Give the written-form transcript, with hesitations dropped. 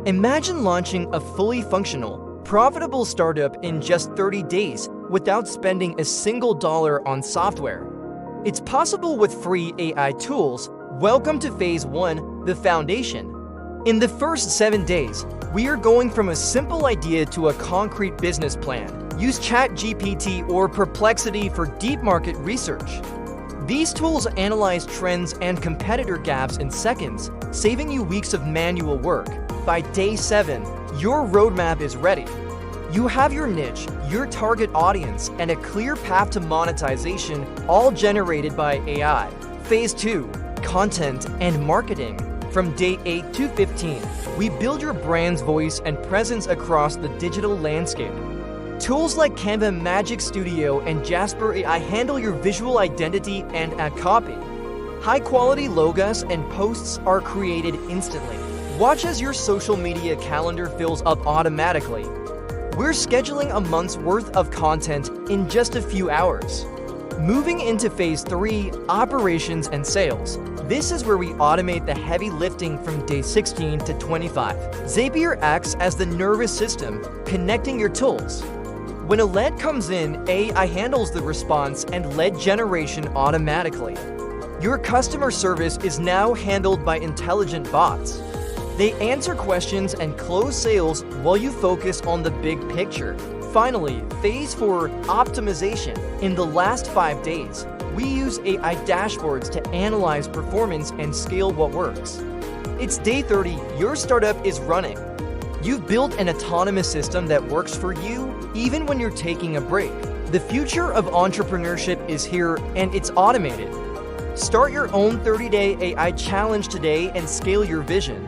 Imagine launching a fully functional, profitable startup in just 30 days without spending a single dollar on software. It's possible with free AI tools. Welcome to Phase 1, the foundation. In the first 7 days, we are going from a simple idea to a concrete business plan. Use ChatGPT or Perplexity for deep market research. These tools analyze trends and competitor gaps in seconds, saving you weeks of manual work. By day 7, your roadmap is ready. You have your niche, your target audience, and a clear path to monetization, all generated by AI. Phase 2, content and marketing. From day 8 to 15, we build your brand's voice and presence across the digital landscape. Tools like Canva Magic Studio and Jasper AI handle your visual identity and ad copy. High-quality logos and posts are created instantly. Watch as your social media calendar fills up automatically. We're scheduling a month's worth of content in just a few hours. Moving into Phase 3, operations and sales. This is where we automate the heavy lifting from day 16 to 25. Zapier acts as the nervous system, connecting your tools. When a lead comes in, AI handles the response and lead generation automatically. Your customer service is now handled by intelligent bots. They answer questions and close sales while you focus on the big picture. Finally, Phase 4, optimization. In the last 5 days, we use AI dashboards to analyze performance and scale what works. It's day 30, your startup is running. You've built an autonomous system that works for you, even when you're taking a break. The future of entrepreneurship is here, and it's automated. Start your own 30-day AI challenge today and scale your vision.